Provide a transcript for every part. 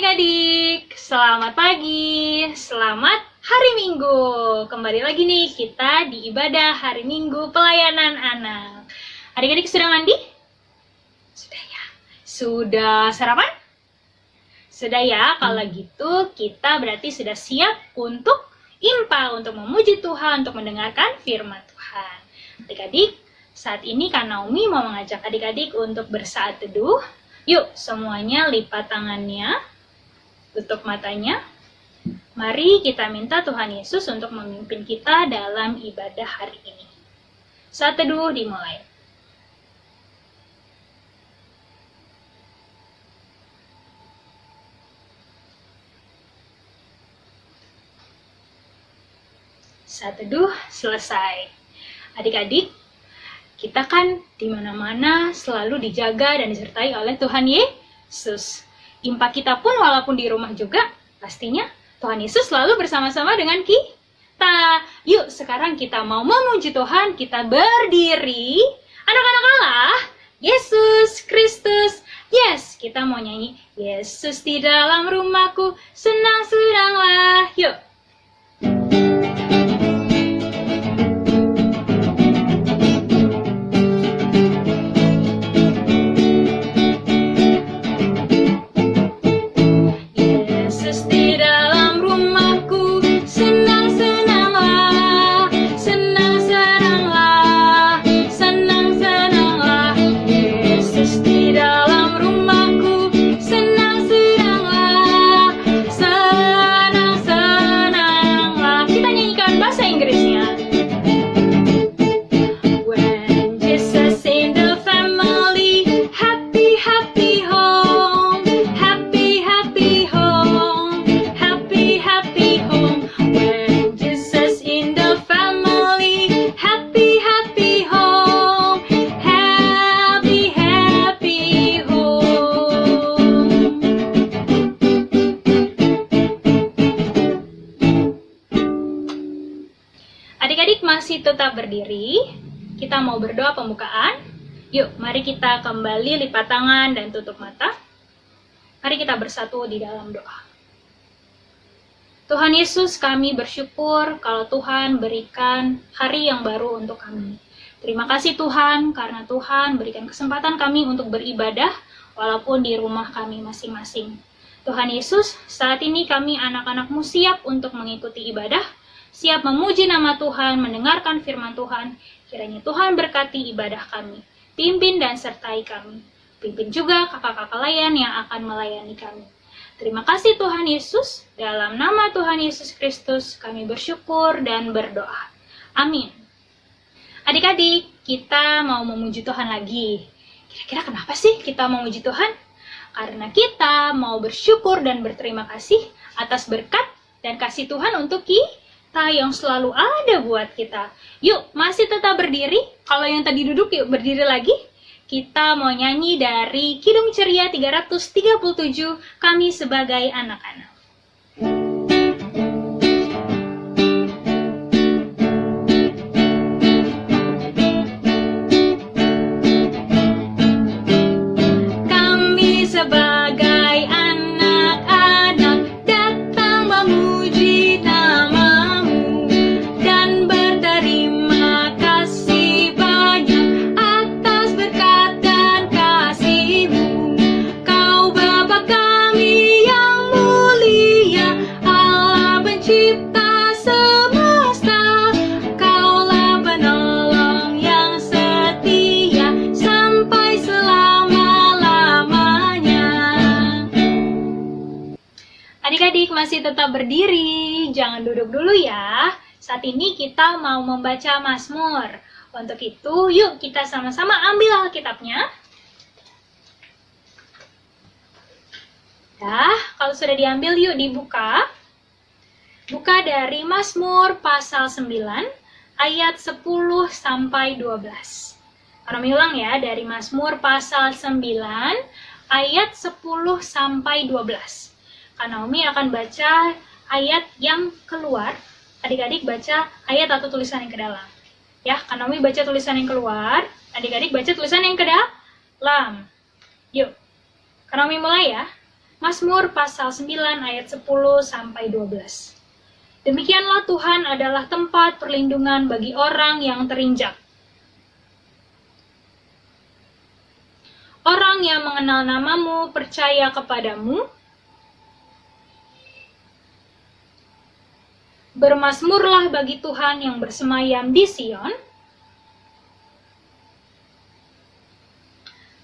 adik-adik, selamat pagi, selamat hari Minggu. Kembali lagi nih kita di ibadah hari Minggu pelayanan anak. Adik-adik sudah mandi? Sudah ya? Sudah sarapan? Sudah ya, kalau gitu kita berarti sudah siap untuk impa, untuk memuji Tuhan, untuk mendengarkan firman Tuhan. Adik-adik, saat ini Kak Naomi mau mengajak adik-adik untuk bersaat teduh. Yuk, semuanya lipat tangannya, tutup matanya. Mari kita minta Tuhan Yesus untuk memimpin kita dalam ibadah hari ini. Saat teduh dimulai. Saat teduh selesai. Adik-adik, kita kan di mana-mana selalu dijaga dan disertai oleh Tuhan Yesus. Impa kita pun walaupun di rumah juga, pastinya Tuhan Yesus selalu bersama-sama dengan kita. Yuk, sekarang kita mau memuji Tuhan, kita berdiri. Anak-anak Allah, Yesus Kristus. Yes, kita mau nyanyi. Yesus di dalam rumahku, senang-senanglah. Yuk. Adik-adik masih tetap berdiri, kita mau berdoa pembukaan. Yuk, mari kita kembali lipat tangan dan tutup mata. Mari kita bersatu di dalam doa. Tuhan Yesus, kami bersyukur kalau Tuhan berikan hari yang baru untuk kami. Terima kasih Tuhan, karena Tuhan berikan kesempatan kami untuk beribadah, walaupun di rumah kami masing-masing. Tuhan Yesus, saat ini kami anak-anak-Mu siap untuk mengikuti ibadah, siap memuji nama Tuhan, mendengarkan firman Tuhan. Kiranya Tuhan berkati ibadah kami, pimpin dan sertai kami. Pimpin juga kakak-kakak layan yang akan melayani kami. Terima kasih Tuhan Yesus, dalam nama Tuhan Yesus Kristus kami bersyukur dan berdoa. Amin. Adik-adik, kita mau memuji Tuhan lagi. Kira-kira kenapa sih kita mau memuji Tuhan? Karena kita mau bersyukur dan berterima kasih atas berkat dan kasih Tuhan untuk kita yang selalu ada buat kita. Yuk, masih tetap berdiri. Kalau yang tadi duduk, yuk berdiri lagi. Kita mau nyanyi dari Kidung Ceria 337, Kami Sebagai Anak-anak. Kami sebagai anak-anak datang memuji nama-Mu dan berterima kasih banyak atas berkat dan kasih-Mu. Kau Bapa kami yang mulia, Allah pencipta semesta. Kaulah penolong yang setia sampai selama-lamanya. Adik-adik masih tetap berdiri, jangan duduk dulu ya. Saat ini kita mau membaca Mazmur. Untuk itu, yuk kita sama-sama ambil Alkitabnya. Ya, kalau sudah diambil, yuk dibuka. Buka dari Mazmur pasal 9, ayat 10 sampai 12. Kami ulang ya, dari Mazmur pasal 9, ayat 10 sampai 12. Kak Naomi akan baca ayat yang keluar. Adik-adik baca ayat atau tulisan yang ke dalam. Ya, Kak Naomi baca tulisan yang keluar, adik-adik baca tulisan yang ke dalam. Yuk, Kak Naomi mulai ya. Mazmur pasal 9 ayat 10 sampai 12. Demikianlah Tuhan adalah tempat perlindungan bagi orang yang terinjak. Orang yang mengenal namamu percaya kepadamu. Bermazmurlah bagi Tuhan yang bersemayam di Sion.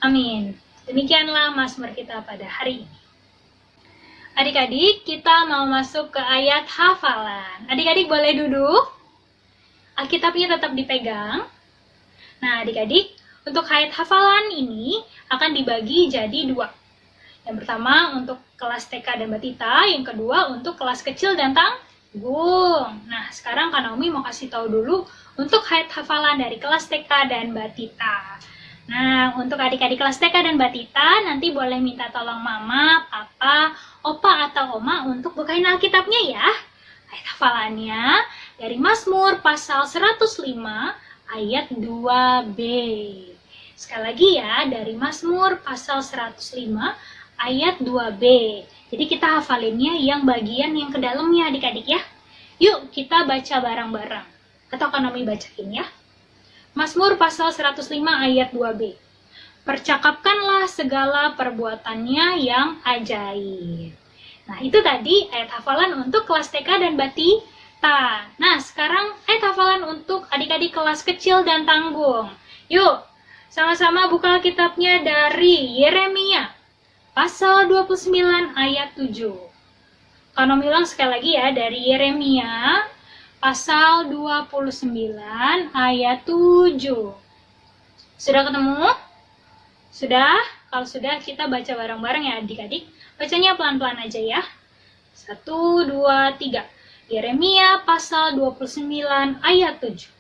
Amin. Demikianlah mazmur kita pada hari ini. Adik-adik, kita mau masuk ke ayat hafalan. Adik-adik boleh duduk. Alkitabnya tetap dipegang. Nah, adik-adik, untuk ayat hafalan ini akan dibagi jadi dua. Yang pertama untuk kelas TK dan Batita, yang kedua untuk kelas kecil dan tanggung. Nah, sekarang Kak Naomi mau kasih tahu dulu untuk ayat hafalan dari kelas TK dan Batita. Nah, untuk adik-adik kelas TK dan Batita, nanti boleh minta tolong Mama, Papa, Opa, atau Oma untuk bukain Alkitabnya ya. Ayat hafalannya dari Mazmur pasal 105 ayat 2b. Sekali lagi ya, dari Mazmur pasal 105 ayat 2b. Jadi kita hafalinnya yang bagian yang ke dalamnya adik-adik ya. Yuk kita baca bareng-bareng. Atau Kak Naomi bacain ya. Mazmur pasal 105 ayat 2b. Percakapkanlah segala perbuatannya yang ajaib. Nah, itu tadi ayat hafalan untuk kelas TK dan Batita. Nah, sekarang ayat hafalan untuk adik-adik kelas kecil dan tanggung. Yuk, sama-sama buka kitabnya dari Yeremia pasal 29 ayat 7. Kak Naomi ulang sekali lagi ya, dari Yeremia pasal 29 ayat 7. Sudah ketemu? Sudah? Kalau sudah, kita baca bareng-bareng ya adik-adik. Bacanya pelan-pelan aja ya. 1, 2, 3. Yeremia pasal 29 ayat 7.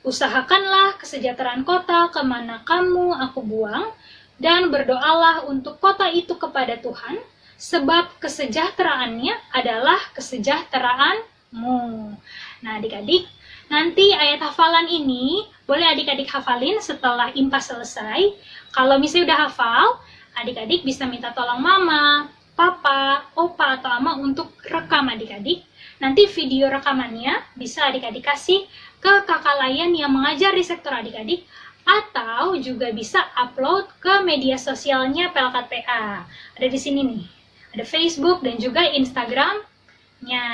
Usahakanlah kesejahteraan kota kemana kamu aku buang, dan berdoalah untuk kota itu kepada Tuhan, sebab kesejahteraannya adalah kesejahteraanmu. Nah adik-adik, nanti ayat hafalan ini boleh adik-adik hafalin setelah impas selesai. Kalau misalnya udah hafal, adik-adik bisa minta tolong Mama, Papa, Opa, atau Ama untuk rekam adik-adik. Nanti video rekamannya bisa adik-adik kasih ke kakak layan yang mengajar di sektor adik-adik, atau juga bisa upload ke media sosialnya PLKTA. Ada di sini nih, ada Facebook dan juga Instagramnya.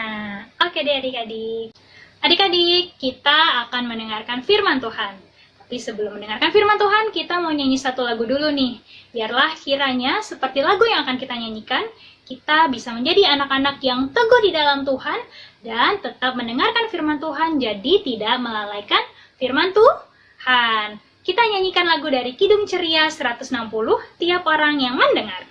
Oke deh adik-adik. Adik-adik, kita akan mendengarkan firman Tuhan. Tapi sebelum mendengarkan firman Tuhan, kita mau nyanyi satu lagu dulu nih. Biarlah kiranya seperti lagu yang akan kita nyanyikan, kita bisa menjadi anak-anak yang teguh di dalam Tuhan dan tetap mendengarkan firman Tuhan, jadi tidak melalaikan firman Tuhan. Kita nyanyikan lagu dari Kidung Ceria 160, Tiap Orang Yang Mendengar.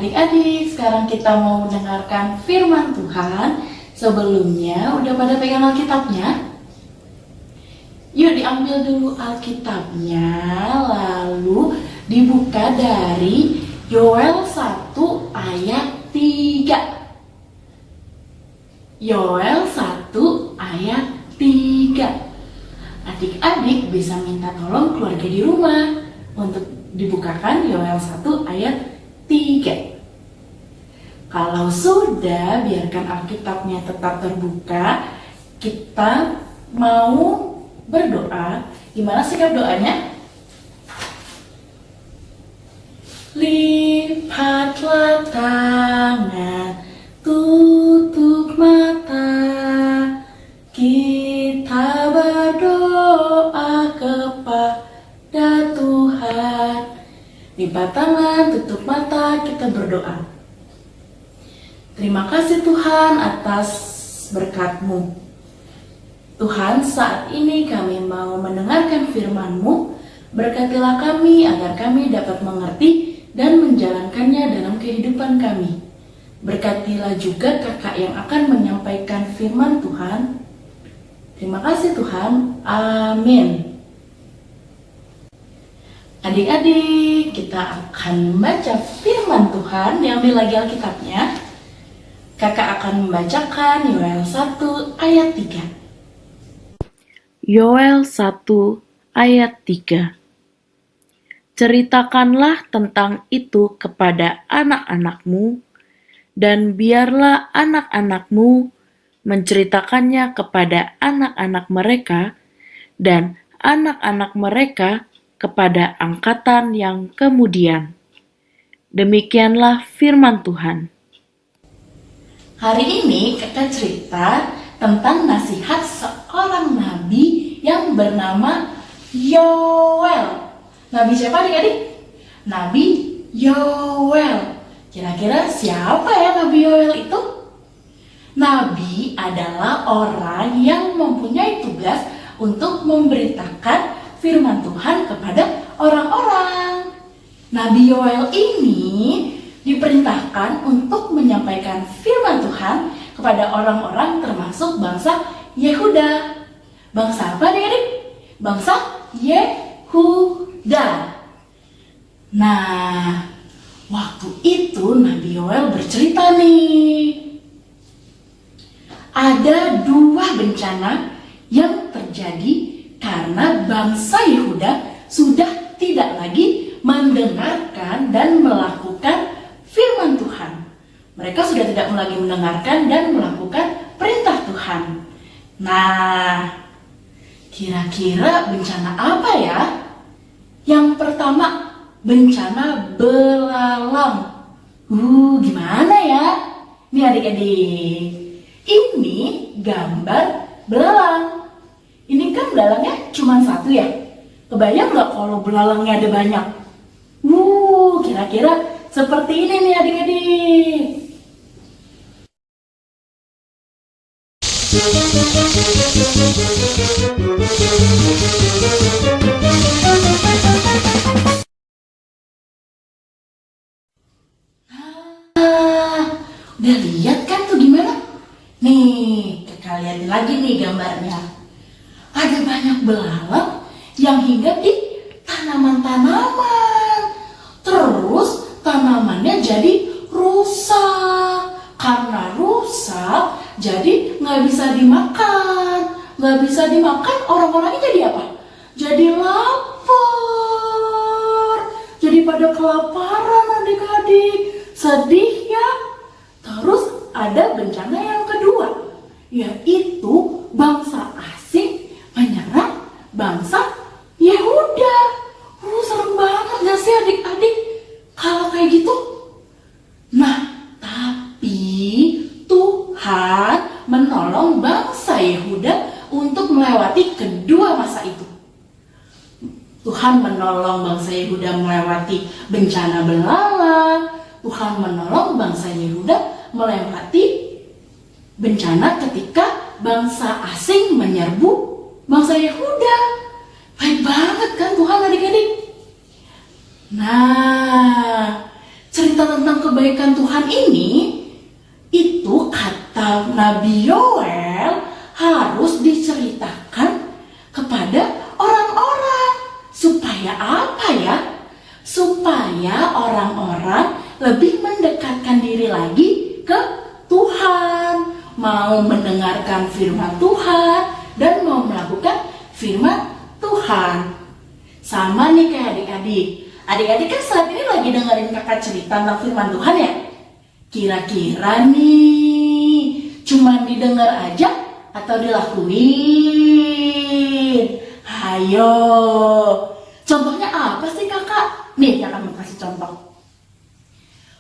Adik-adik, sekarang kita mau mendengarkan firman Tuhan. Sebelumnya, udah pada pegang Alkitabnya? Yuk diambil dulu Alkitabnya, lalu dibuka dari Yoel 1 ayat 3. Yoel 1 ayat 3. Adik-adik bisa minta tolong keluarga di rumah untuk dibukakan Yoel 1 ayat 3. Kalau sudah, biarkan Alkitabnya tetap terbuka. Kita mau berdoa. Gimana sikap doanya? Lipatlah tangan, tutup mata, kita berdoa kepada Tuhan. lipat tangan, tutup mata, kita berdoa. Terima kasih Tuhan atas berkat-Mu. Tuhan, saat ini kami mau mendengarkan firman-Mu. Berkatilah kami agar kami dapat mengerti dan menjalankannya dalam kehidupan kami. Berkatilah juga kakak yang akan menyampaikan firman Tuhan. Terima kasih Tuhan. Amin. Adik-adik, kita akan membaca firman Tuhan diambil lagi Alkitabnya. Kakak akan membacakan Yoel 1 ayat 3. Yoel 1 ayat 3. Ceritakanlah tentang itu kepada anak-anakmu, dan biarlah anak-anakmu menceritakannya kepada anak-anak mereka, dan anak-anak mereka kepada angkatan yang kemudian. Demikianlah firman Tuhan. Hari ini kakak cerita tentang nasihat seorang nabi yang bernama Yoel. Nabi siapa adik-adik? Nabi Yoel. Kira-kira siapa ya Nabi Yoel itu? Nabi adalah orang yang mempunyai tugas untuk memberitakan firman Tuhan kepada orang-orang. Nabi Yoel ini diperintahkan untuk menyampaikan firman Tuhan kepada orang-orang termasuk bangsa Yehuda. Bangsa apa adik-adik? Bangsa Yehuda. Nah, waktu itu Nabi Yoel bercerita nih. Ada 2 bencana yang terjadi karena bangsa Yehuda sudah tidak lagi mendengarkan dan melakukan firman Tuhan. Mereka sudah tidak lagi mendengarkan dan melakukan perintah Tuhan. Nah, kira-kira bencana apa ya? Yang pertama, bencana belalang. Gimana ya? Nih adik-adik, ini gambar belalang. Ini kan belalangnya cuma 1 ya? Kebayang nggak kalau belalangnya ada banyak? Kira-kira seperti ini nih adik-adik. Udah lihat kan tuh gimana? Nih, kalian lagi nih gambarnya. Ada banyak belalang yang hinggap di tanaman-tanaman. Terus tanamannya jadi rusak. Karena rusak, jadi nggak bisa dimakan. Nggak bisa dimakan, orang-orangnya jadi apa? Jadi lapar. Jadi pada kelaparan adik-adik. Sedih ya. Terus ada bencana yang kedua, yaitu bangsa asing menyerang bangsa Yehuda. Serem banget gak sih adik-adik kalau kayak gitu? Nah, tapi Tuhan menolong bangsa Yehuda untuk melewati kedua masa itu. Tuhan menolong bangsa Yehuda melewati bencana belalang. Tuhan menolong bangsa Yehuda melewati bencana ketika bangsa asing menyerbu bangsa Yehuda. Baik banget kan Tuhan adik-adik? Nah, cerita tentang kebaikan Tuhan ini, itu kata Nabi Yoel harus diceritakan kepada orang-orang. Supaya apa ya? Supaya orang-orang lebih mendekatkan diri lagi ke Tuhan, mau mendengarkan firman Tuhan dan mau melakukan firman Tuhan. Sama nih kayak adik-adik. Adik-adik kan saat ini lagi dengerin kakak cerita tentang firman Tuhan ya? Kira-kira nih, cuma didengar aja atau dilakuin? Hayo. Contohnya apa sih kakak? Nih kakak mau kasih contoh.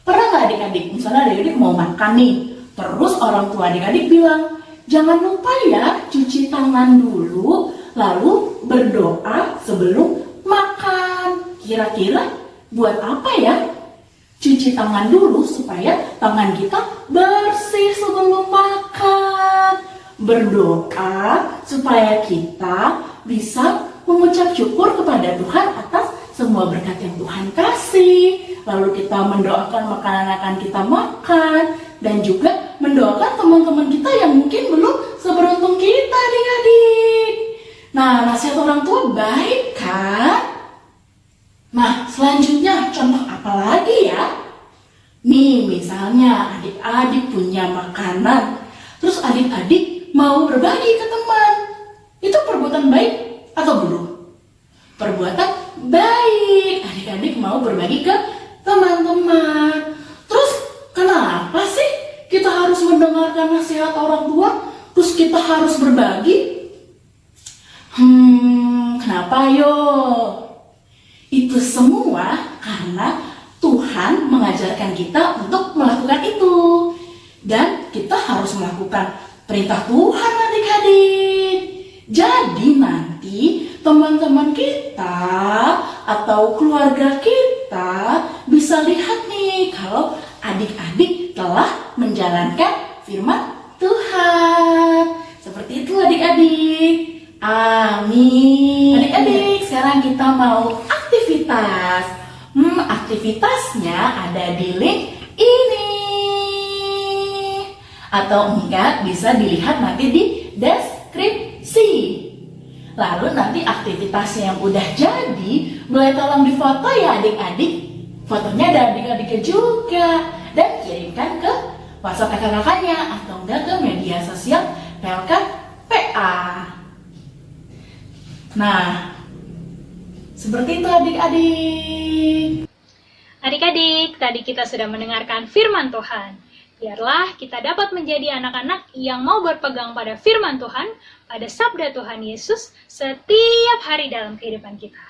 Pernah nggak adik-adik, misalnya adik-adik mau makan nih, terus orang tua adik-adik bilang, jangan lupa ya cuci tangan dulu, lalu berdoa sebelum makan. Kira-kira Buat apa ya? Cuci tangan dulu supaya tangan kita bersih sebelum makan. Berdoa supaya kita bisa mengucap syukur kepada Tuhan atas semua berkat yang Tuhan kasih. Lalu kita mendoakan makanan akan kita makan. Dan juga mendoakan teman-teman kita yang mungkin belum seberuntung kita, adik-adik. Nah, nasihat orang tua baik kan? Nah, selanjutnya contoh apa lagi ya? Nih, misalnya adik-adik punya makanan, terus adik-adik mau berbagi ke teman. Itu perbuatan baik atau belum? Perbuatan baik. Adik-adik mau berbagi ke teman-teman. Terus kenapa sih kita harus mendengarkan nasihat orang tua? Terus kita harus berbagi? Kenapa yo? Itu semua karena Tuhan mengajarkan kita untuk melakukan itu. Dan kita harus melakukan perintah Tuhan, adik-adik. Jadi nanti teman-teman kita atau keluarga kita bisa lihat nih kalau adik-adik telah menjalankan firman Tuhan. Seperti itu adik-adik. Amin. Adik-adik, sekarang kita mau aktivitas. Aktivitasnya ada di link ini. Atau enggak, bisa dilihat nanti di deskripsi. Lalu nanti aktivitasnya yang udah jadi, boleh tolong difoto ya adik-adik. Fotonya ada adik-adiknya juga. Dan kirimkan ke WhatsApp kakak-kakaknya atau enggak ke media sosial PLK PA. Nah, seperti itu adik-adik. Adik-adik, tadi kita sudah mendengarkan firman Tuhan. Biarlah kita dapat menjadi anak-anak yang mau berpegang pada firman Tuhan, pada sabda Tuhan Yesus setiap hari dalam kehidupan kita.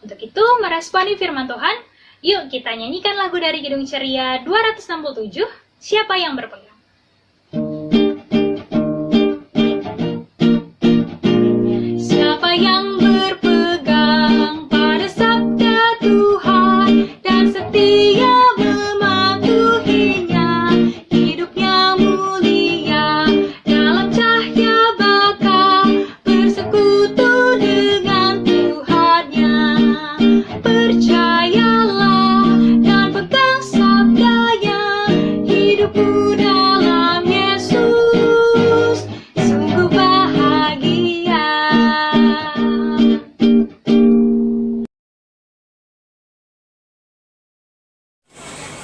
Untuk itu, meresponi firman Tuhan, yuk kita nyanyikan lagu dari Kidung Ceria 267, Siapa yang Berpegang. Siapa yang berpegang pada sabda Tuhan dan setia mematuhinya, hidupnya mulia dalam cahaya bakal bersekutu dengan Tuhannya. Percayalah dan pegang sabdanya, hidupmu dalam Yesus sungguh bahagia.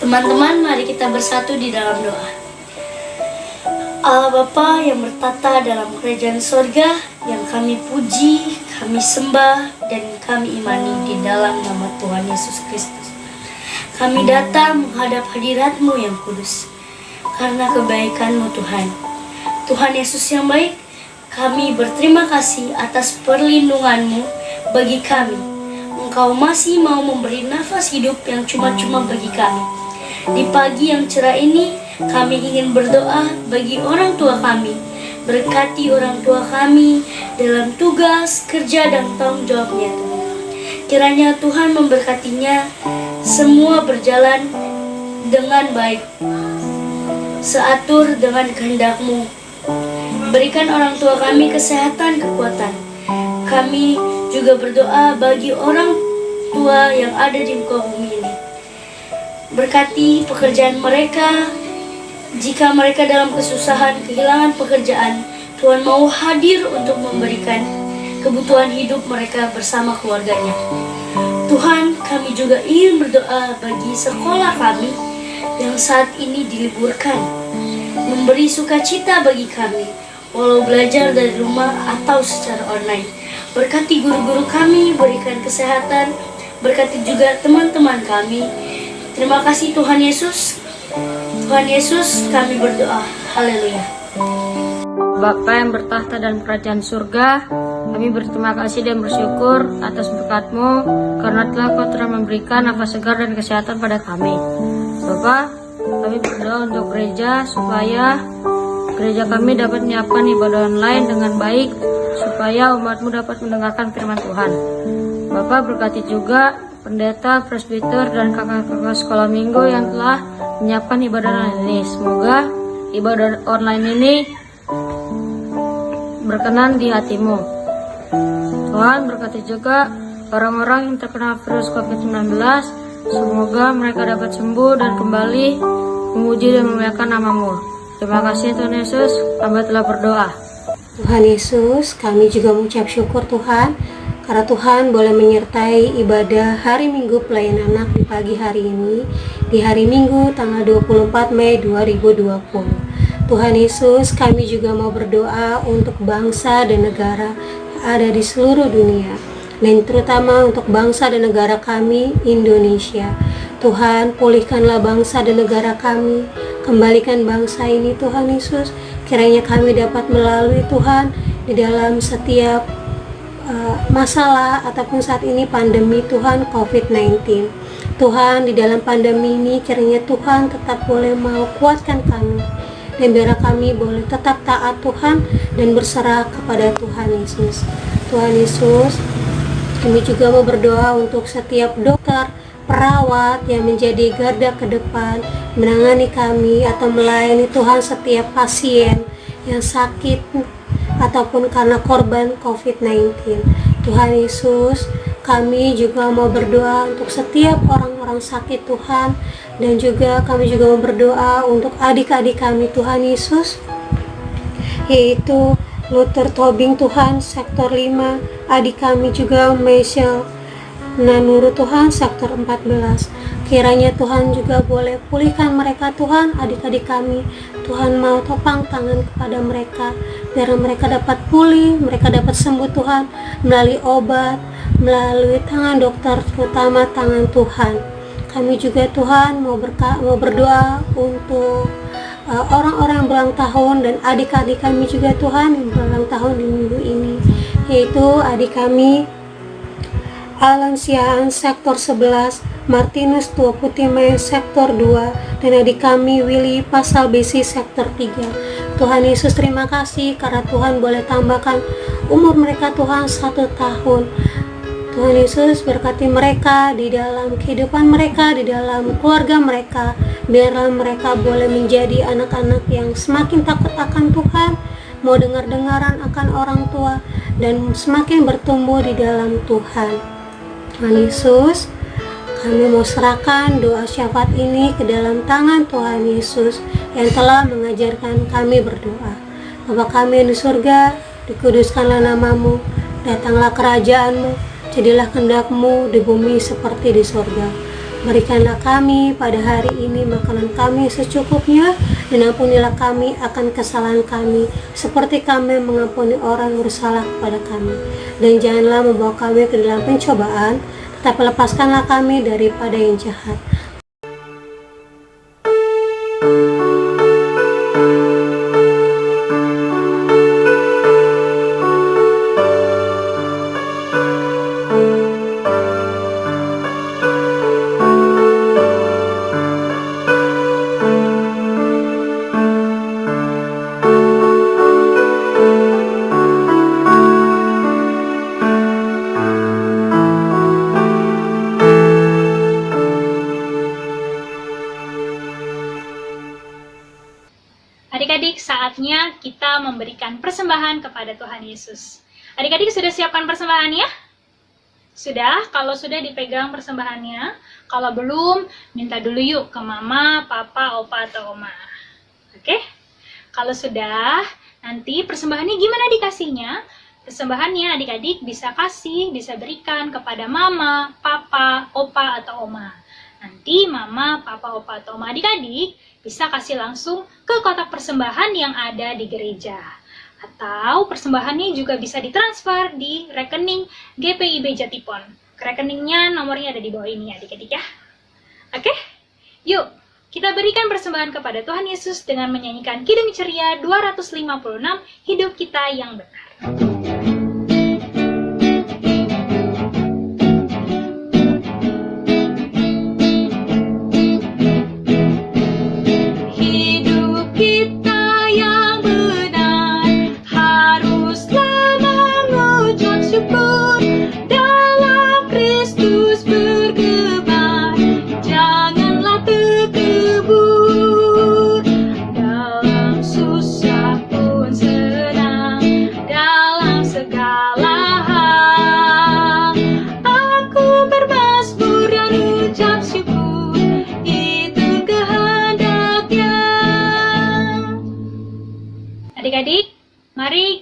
Teman-teman, mari kita bersatu di dalam doa. Allah Bapa yang bertata dalam kerajaan sorga, yang kami puji, kami sembah, dan kami imani di dalam nama Tuhan Yesus Kristus. Kami datang menghadap hadirat-Mu yang kudus, karena kebaikan-Mu Tuhan. Tuhan Yesus yang baik, kami berterima kasih atas perlindungan-Mu bagi kami. Engkau masih mau memberi nafas hidup yang cuma-cuma bagi kami. Di pagi yang cerah ini, kami ingin berdoa bagi orang tua kami. Berkati orang tua kami dalam tugas, kerja, dan tanggung jawabnya. Kiranya Tuhan memberkatinya, semua berjalan dengan baik, seatur dengan kehendak-Mu. Berikan orang tua kami kesehatan, kekuatan. Kami juga berdoa bagi orang tua yang ada di muka bumi ini. Berkati pekerjaan mereka. Jika mereka dalam kesusahan, kehilangan pekerjaan, Tuhan mau hadir untuk memberikan kebutuhan hidup mereka bersama keluarganya. Tuhan, kami juga ingin berdoa bagi sekolah kami yang saat ini diliburkan. Memberi sukacita bagi kami, walau belajar dari rumah atau secara online. Berkati guru-guru kami, berikan kesehatan, berkati juga teman-teman kami. Terima kasih Tuhan Yesus. Tuhan Yesus, kami berdoa. Haleluya. Bapa yang bertahta dalam kerajaan surga, kami berterima kasih dan bersyukur atas berkat-Mu karena telah memberikan nafas segar dan kesehatan pada kami. Bapa, kami berdoa untuk gereja supaya gereja kami dapat menyiapkan ibadah online dengan baik supaya umat-Mu dapat mendengarkan firman Tuhan. Bapa, berkati juga pendeta, presbiter, dan kakak-kakak sekolah minggu yang telah menyiapkan ibadah online ini. Semoga ibadah online ini berkenan di hatimu. Tuhan berkati juga orang-orang yang terkena virus COVID-19. Semoga mereka dapat sembuh dan kembali memuji dan memuliakan nama-Mu. Terima kasih Tuhan Yesus, hamba telah berdoa. Tuhan Yesus, kami juga mengucap syukur Tuhan, karena Tuhan boleh menyertai ibadah hari Minggu Pelayanan Anak di pagi hari ini, di hari Minggu tanggal 24 Mei 2020. Tuhan Yesus, kami juga mau berdoa untuk bangsa dan negara yang ada di seluruh dunia, dan terutama untuk bangsa dan negara kami, Indonesia. Tuhan, pulihkanlah bangsa dan negara kami, kembalikan bangsa ini Tuhan Yesus. Kiranya kami dapat melalui Tuhan di dalam setiap masalah ataupun saat ini pandemi Tuhan COVID-19. Tuhan, di dalam pandemi ini kiranya Tuhan tetap boleh mau kuatkan kami, dan biar kami boleh tetap taat Tuhan dan berserah kepada Tuhan Yesus. Tuhan Yesus, kami juga mau berdoa untuk setiap dokter, perawat yang menjadi garda ke depan menangani kami atau melayani Tuhan setiap pasien yang sakit ataupun karena korban COVID-19. Tuhan Yesus, kami juga mau berdoa untuk setiap orang-orang sakit Tuhan, dan juga kami juga mau berdoa untuk adik-adik kami Tuhan Yesus, yaitu Luther Tobing Tuhan sektor 5, adik kami juga Michelle Nanuru Tuhan sektor 14. Kiranya Tuhan juga boleh pulihkan mereka Tuhan, adik-adik kami. Tuhan mau topang tangan kepada mereka, biar mereka dapat pulih, mereka dapat sembuh Tuhan, melalui obat, melalui tangan dokter, terutama tangan Tuhan. Kami juga Tuhan mau berdoa untuk orang-orang yang berulang tahun dan adik-adik kami juga Tuhan yang berulang tahun di minggu ini, yaitu adik kami Alan Siaan sektor 11, Martinus Tua Putih sektor 2, dan adik kami Willy Pasal Besi sektor 3. Tuhan Yesus, terima kasih karena Tuhan boleh tambahkan umur mereka Tuhan 1 tahun. Tuhan Yesus, berkati mereka di dalam kehidupan mereka, di dalam keluarga mereka. Biarlah mereka boleh menjadi anak-anak yang semakin takut akan Tuhan, mau dengar-dengaran akan orang tua, dan semakin bertumbuh di dalam Tuhan. Tuhan Yesus, kami mau serahkan doa syafaat ini ke dalam tangan Tuhan Yesus yang telah mengajarkan kami berdoa. Bapa kami yang di surga, dikuduskanlah nama-Mu, datanglah kerajaan-Mu, jadilah kehendak-Mu di bumi seperti di surga. Berikanlah kami pada hari ini makanan kami secukupnya, dan ampunilah kami akan kesalahan kami, seperti kami mengampuni orang yang bersalah kepada kami. Dan janganlah membawa kami ke dalam pencobaan, tetapi lepaskanlah kami daripada yang jahat. Adik-adik, saatnya kita memberikan persembahan kepada Tuhan Yesus. Adik-adik sudah siapkan persembahannya? Sudah? Kalau sudah dipegang persembahannya. Kalau belum, minta dulu yuk ke mama, papa, opa, atau oma. Oke? Kalau sudah, nanti persembahannya gimana dikasihnya? Persembahannya adik-adik bisa kasih, bisa berikan kepada mama, papa, opa, atau oma. Nanti mama, papa, opa, atau oma adik-adik bisa kasih langsung ke kotak persembahan yang ada di gereja. Atau persembahannya juga bisa ditransfer di rekening GPIB Jatipon. Rekeningnya nomornya ada di bawah ini adik-adik ya. Oke? Yuk, kita berikan persembahan kepada Tuhan Yesus dengan menyanyikan Kidung Ceria 256, Hidup Kita Yang Benar. Dalam Kristus bergerak.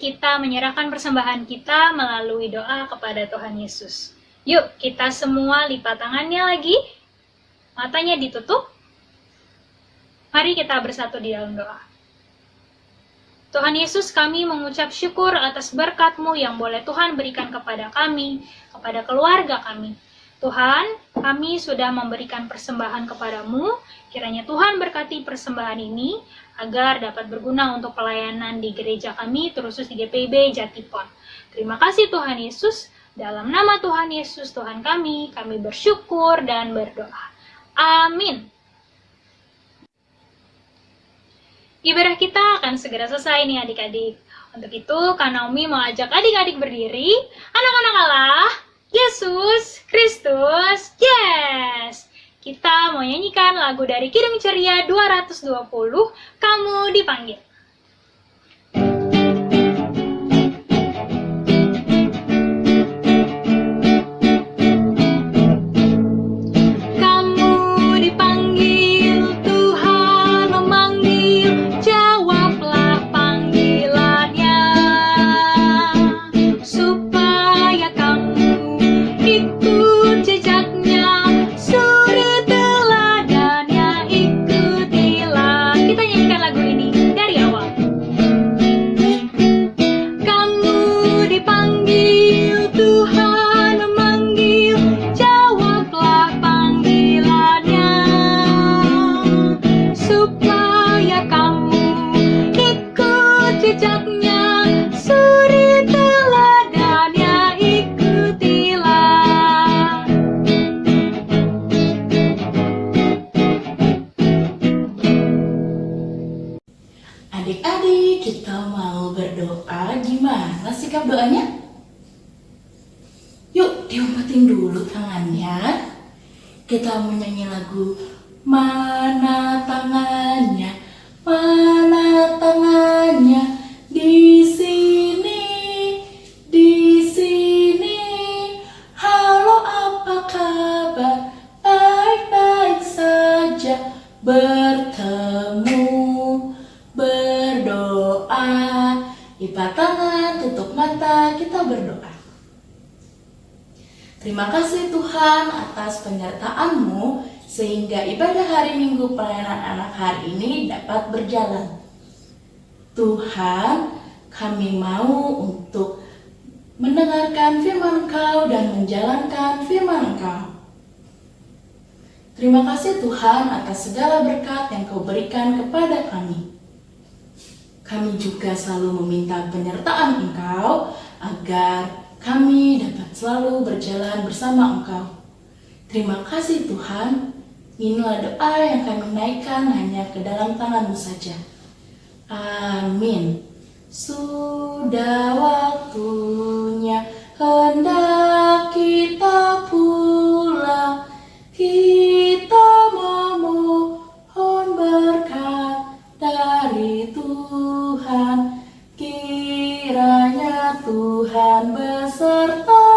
kita menyerahkan persembahan kita melalui doa kepada Tuhan Yesus. Yuk, kita semua lipat tangannya lagi. Matanya ditutup. Mari kita bersatu di dalam doa. Tuhan Yesus, kami mengucap syukur atas berkat-Mu yang boleh Tuhan berikan kepada kami, kepada keluarga kami. Tuhan, kami sudah memberikan persembahan kepada-Mu. Kiranya Tuhan berkati persembahan ini agar dapat berguna untuk pelayanan di gereja kami, terusus di GPIB Jatipon. Terima kasih Tuhan Yesus. Dalam nama Tuhan Yesus, Tuhan kami bersyukur dan berdoa. Amin. Ibadah kita akan segera selesai nih adik-adik. Untuk itu, Kak Naomi mau ajak adik-adik berdiri. Anak-anak Allah, Yesus Kristus, yes! Kita mau nyanyikan lagu dari Kidung Ceria 220, Kamu Dipanggil. Adik-adik, kita mau berdoa. Gimana sikap doanya? Yuk, diumpetin dulu tangannya. Kita mau nyanyi lagu Mana tangannya, mana tangannya, di sini, di sini. Halo, apa kabar? Baik-baik saja. Bertemu, berdoa. Lipat tangan, tutup mata, kita berdoa. Terima kasih Tuhan atas penyertaan-Mu sehingga ibadah hari Minggu pelayanan anak hari ini dapat berjalan. Tuhan, kami mau untuk mendengarkan firman Engkau dan menjalankan firman Engkau. Terima kasih Tuhan atas segala berkat yang Kau berikan kepada kami. Kami juga selalu meminta penyertaan Engkau agar kami dapat selalu berjalan bersama Engkau. Terima kasih Tuhan. Inilah doa yang kami naikkan hanya ke dalam tangan-Mu saja. Amin. Sudah waktunya hendak kita pulang. Kita memohon berkat dari Tuhan. Kiranya Tuhan beserta